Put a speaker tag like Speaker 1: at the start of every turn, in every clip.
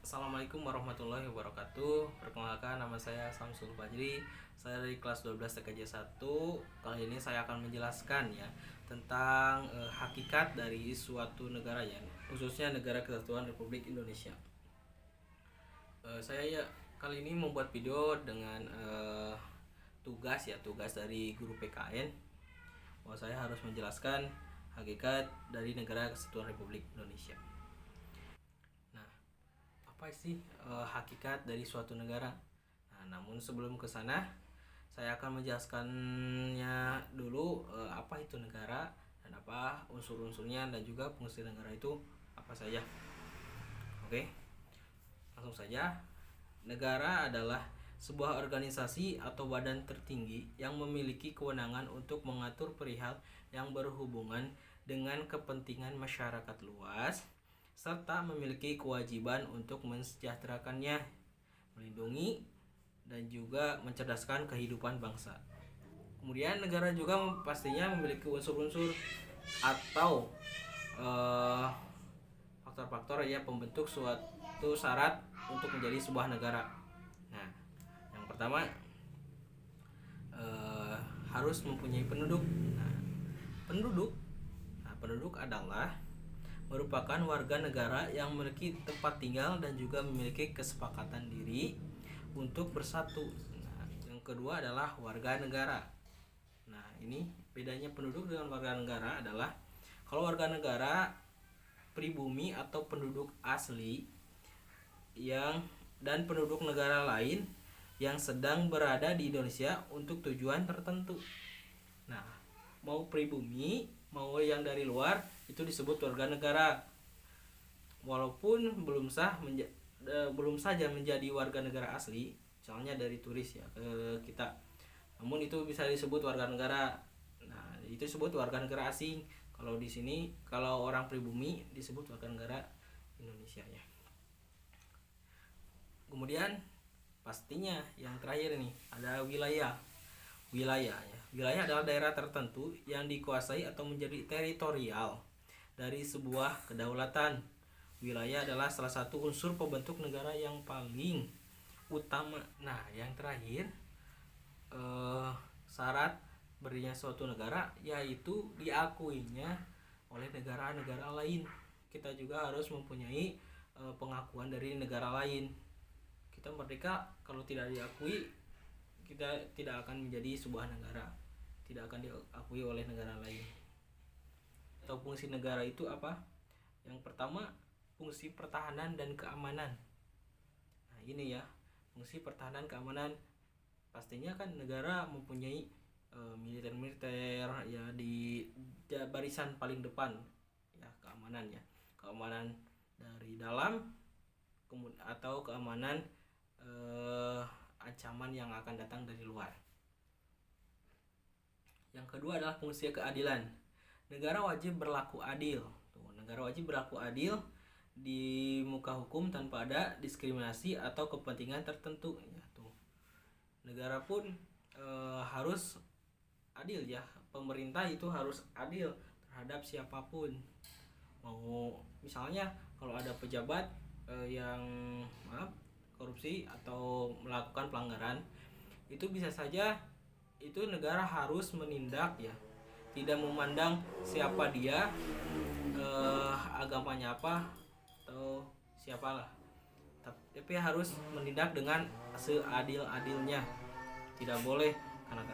Speaker 1: Assalamualaikum warahmatullahi wabarakatuh. Perkenalkan, nama saya Samsul Fajri. Saya dari kelas 12 TKJ 1. Kali ini saya akan menjelaskan ya tentang hakikat dari suatu negara ya, khususnya Negara Kesatuan Republik Indonesia. Saya ya kali ini membuat video dengan tugas dari guru PKN, bahwa saya harus menjelaskan hakikat dari Negara Kesatuan Republik Indonesia. Apa sih hakikat dari suatu negara? Nah, namun sebelum ke sana, saya akan menjelaskannya dulu apa itu negara dan apa unsur-unsurnya dan juga fungsi negara itu apa saja. Oke, langsung saja. Negara adalah sebuah organisasi atau badan tertinggi yang memiliki kewenangan untuk mengatur perihal yang berhubungan dengan kepentingan masyarakat luas, serta memiliki kewajiban untuk mensejahterakannya, melindungi, dan juga mencerdaskan kehidupan bangsa. Kemudian negara juga pastinya memiliki unsur-unsur atau faktor-faktor ya pembentuk suatu syarat untuk menjadi sebuah negara. Nah, yang pertama harus mempunyai penduduk. Penduduk adalah merupakan warga negara yang memiliki tempat tinggal dan juga memiliki kesepakatan diri untuk bersatu. Nah, yang kedua adalah warga negara. Nah, ini bedanya penduduk dengan warga negara adalah kalau warga negara pribumi atau penduduk asli dan penduduk negara lain yang sedang berada di Indonesia untuk tujuan tertentu. Nah, mau pribumi mau yang dari luar itu disebut warga negara, walaupun belum saja menjadi warga negara asli, misalnya dari turis ya ke kita, namun itu bisa disebut warga negara. Nah, itu disebut warga negara asing. Kalau di sini kalau orang pribumi disebut warga negara Indonesia ya. Kemudian pastinya yang terakhir nih ada wilayah ya. Wilayah adalah daerah tertentu yang dikuasai atau menjadi teritorial dari sebuah kedaulatan. Wilayah adalah salah satu unsur pembentuk negara yang paling utama. Nah, yang terakhir syarat berdirinya suatu negara yaitu diakuinya oleh negara-negara lain. Kita juga harus mempunyai pengakuan dari negara lain. Kita merdeka kalau tidak diakui, kita tidak akan menjadi sebuah negara, tidak akan diakui oleh negara lain. Atau fungsi negara itu apa? Yang pertama, fungsi pertahanan dan keamanan. Nah, ini ya, fungsi pertahanan keamanan. Pastinya kan negara mempunyai militer ya di barisan paling depan ya, keamanannya. Keamanan dari dalam atau keamanan ancaman yang akan datang dari luar. Yang kedua adalah fungsi keadilan. Negara wajib berlaku adil. Negara wajib berlaku adil di muka hukum tanpa ada diskriminasi atau kepentingan tertentu. Ya, negara pun harus adil ya. Pemerintah itu harus adil terhadap siapapun. Mau misalnya kalau ada pejabat yang korupsi atau melakukan pelanggaran, itu bisa saja itu negara harus menindak ya, tidak memandang siapa dia, agamanya apa atau siapalah, tapi harus menindak dengan seadil-adilnya. Tidak boleh karena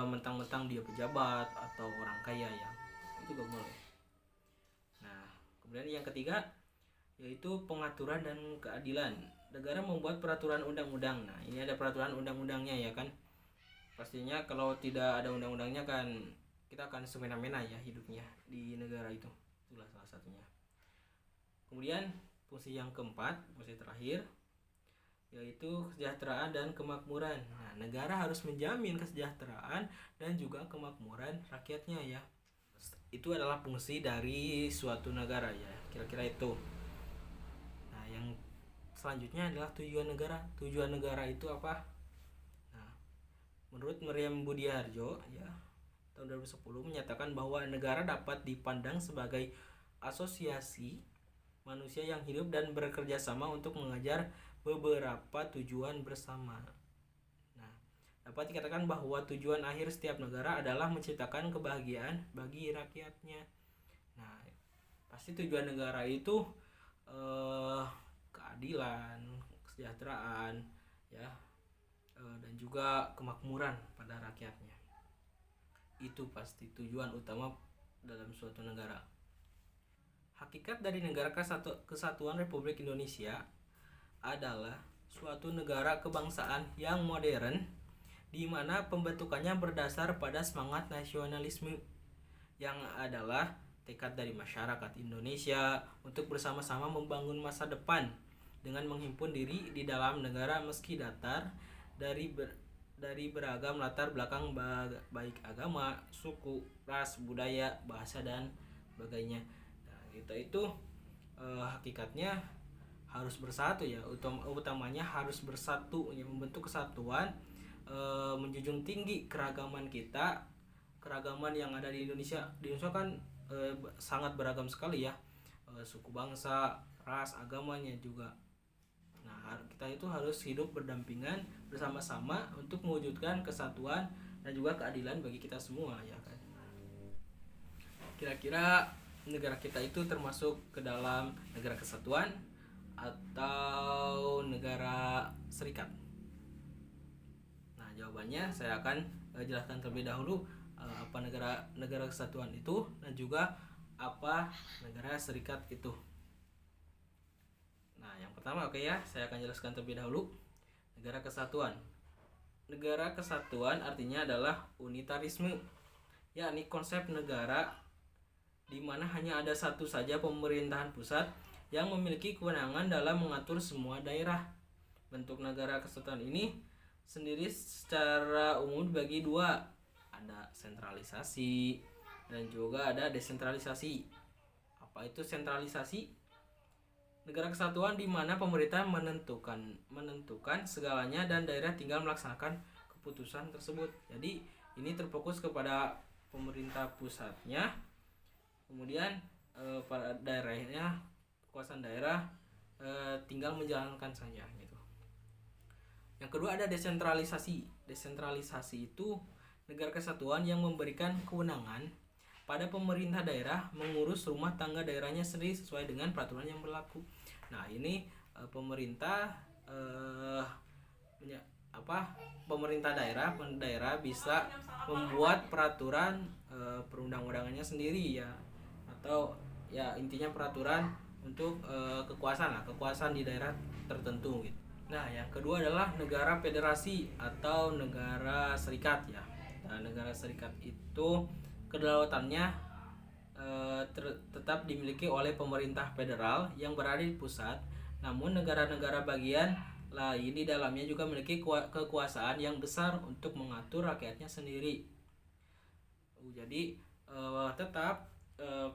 Speaker 1: mentang-mentang dia pejabat atau orang kaya ya, itu gak boleh. Nah, kemudian yang ketiga yaitu pengaturan dan keadilan. Negara membuat peraturan undang-undang. Nah, ini ada peraturan undang-undangnya ya kan. Pastinya kalau tidak ada undang-undangnya kan kita akan semena-mena ya hidupnya di negara itu. Itulah salah satunya. Kemudian fungsi yang keempat, fungsi terakhir yaitu kesejahteraan dan kemakmuran. Nah, negara harus menjamin kesejahteraan dan juga kemakmuran rakyatnya ya. Itu adalah fungsi dari suatu negara ya. Kira-kira itu. Nah, yang selanjutnya adalah tujuan negara. Tujuan negara itu apa? Nah, menurut Meriam Budiarjo ya, tahun 2010 menyatakan bahwa negara dapat dipandang sebagai asosiasi manusia yang hidup dan bekerja sama untuk mengejar beberapa tujuan bersama. Nah, dapat dikatakan bahwa tujuan akhir setiap negara adalah menciptakan kebahagiaan bagi rakyatnya. Nah, pasti tujuan negara itu keadilan, kesejahteraan, ya, dan juga kemakmuran pada rakyatnya. Itu pasti tujuan utama dalam suatu negara. Hakikat dari Negara Kesatuan Republik Indonesia adalah suatu negara kebangsaan yang modern, di mana pembentukannya berdasar pada semangat nasionalisme yang adalah tekad dari masyarakat Indonesia untuk bersama-sama membangun masa depan dengan menghimpun diri di dalam negara meski datar dari beragam latar belakang baik agama, suku, ras, budaya, bahasa dan sebagainya. Nah, kita itu hakikatnya harus bersatu ya, utamanya harus bersatu ya, membentuk kesatuan, menjunjung tinggi keragaman kita, keragaman yang ada di Indonesia. Di Indonesia kan sangat beragam sekali ya, suku, bangsa, ras, agamanya juga. Nah, kita itu harus hidup berdampingan bersama-sama untuk mewujudkan kesatuan dan juga keadilan bagi kita semua, ya kan. Kira-kira negara kita itu termasuk ke dalam negara kesatuan atau negara serikat? Nah, jawabannya saya akan jelaskan terlebih dahulu apa negara kesatuan itu dan juga apa negara serikat itu. Nah, yang pertama ya, saya akan jelaskan terlebih dahulu negara kesatuan. Negara kesatuan artinya adalah unitarisme, yakni konsep negara di mana hanya ada satu saja pemerintahan pusat yang memiliki kewenangan dalam mengatur semua daerah. Bentuk negara kesatuan ini sendiri secara umum dibagi dua, ada sentralisasi dan juga ada desentralisasi. Apa itu sentralisasi? Negara kesatuan di mana pemerintah menentukan segalanya dan daerah tinggal melaksanakan keputusan tersebut. Jadi ini terfokus kepada pemerintah pusatnya, kemudian pada daerahnya, kekuasaan daerah tinggal menjalankan saja gitu. Yang kedua ada desentralisasi. Desentralisasi itu negara kesatuan yang memberikan kewenangan pada pemerintah daerah mengurus rumah tangga daerahnya sendiri sesuai dengan peraturan yang berlaku. Nah, ini pemerintah daerah bisa membuat peraturan perundang-undangannya sendiri ya, atau ya intinya peraturan untuk kekuasaan di daerah tertentu gitu. Nah, yang kedua adalah negara federasi atau negara serikat ya. Nah, negara serikat itu kedaulatannya tetap dimiliki oleh pemerintah federal yang berada di pusat, namun negara-negara bagian lain di dalamnya juga memiliki kekuasaan yang besar untuk mengatur rakyatnya sendiri. Jadi tetap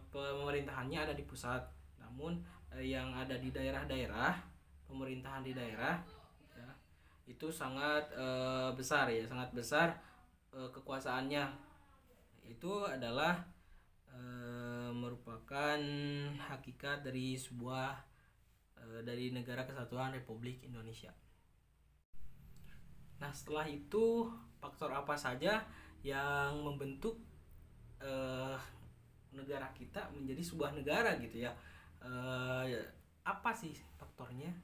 Speaker 1: pemerintahannya ada di pusat, namun yang ada di daerah-daerah, pemerintahan di daerah ya, itu sangat besar ya, sangat besar kekuasaannya. Itu adalah merupakan hakikat dari dari Negara Kesatuan Republik Indonesia. Nah, setelah itu faktor apa saja yang membentuk negara kita menjadi sebuah negara gitu ya? Apa sih faktornya?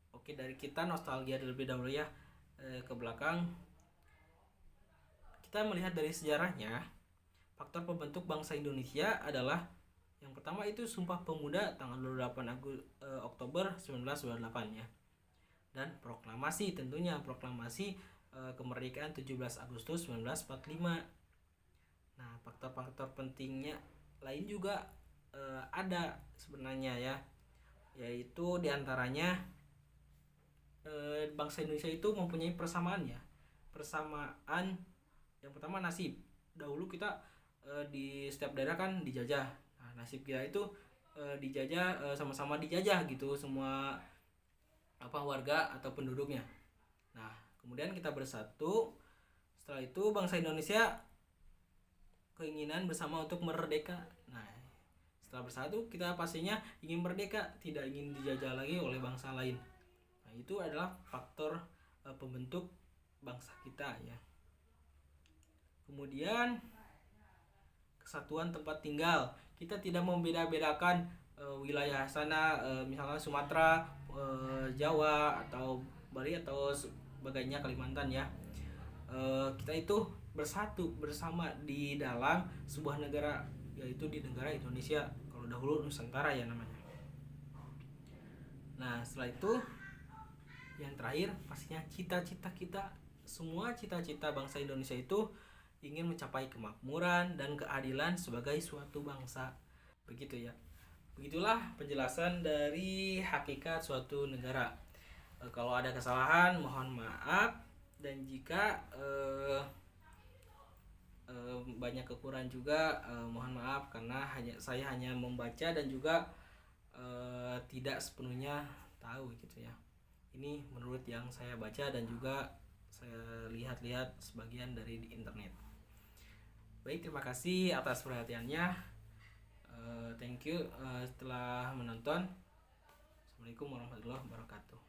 Speaker 1: Oke, dari kita nostalgia terlebih dahulu ya, ke belakang. Kita melihat dari sejarahnya, faktor pembentuk bangsa Indonesia adalah yang pertama itu Sumpah Pemuda tanggal 28 Oktober 1928 ya. Dan proklamasi, tentunya proklamasi kemerdekaan 17 Agustus 1945. Nah, faktor-faktor pentingnya lain juga ada sebenarnya ya, yaitu diantaranya bangsa Indonesia itu mempunyai persamaan yang pertama nasib. Dahulu kita di setiap daerah kan dijajah. Nah, nasib kita itu dijajah, sama-sama dijajah gitu semua warga atau penduduknya. Nah, kemudian kita bersatu. Setelah itu bangsa Indonesia keinginan bersama untuk merdeka. Nah, Setelah bersatu, kita pastinya ingin merdeka, tidak ingin dijajah lagi oleh bangsa lain. Nah, itu adalah faktor pembentuk bangsa kita ya. Kemudian kesatuan tempat tinggal. Kita tidak membeda-bedakan wilayah sana, misalnya Sumatera, Jawa atau Bali atau sebagainya, Kalimantan ya. Kita itu bersatu bersama di dalam sebuah negara, yaitu di negara Indonesia. Kalau dahulu Nusantara ya namanya. Nah, setelah itu yang terakhir pastinya cita-cita kita, semua cita-cita bangsa Indonesia itu ingin mencapai kemakmuran dan keadilan sebagai suatu bangsa. Begitu ya. Begitulah penjelasan dari hakikat suatu negara. Kalau ada kesalahan mohon maaf, dan jika banyak kekurangan juga mohon maaf, karena saya hanya membaca dan juga tidak sepenuhnya tahu gitu ya. Ini menurut yang saya baca dan juga saya lihat-lihat sebagian dari di internet. Baik, terima kasih atas perhatiannya. Thank you telah menonton. Assalamualaikum warahmatullahi wabarakatuh.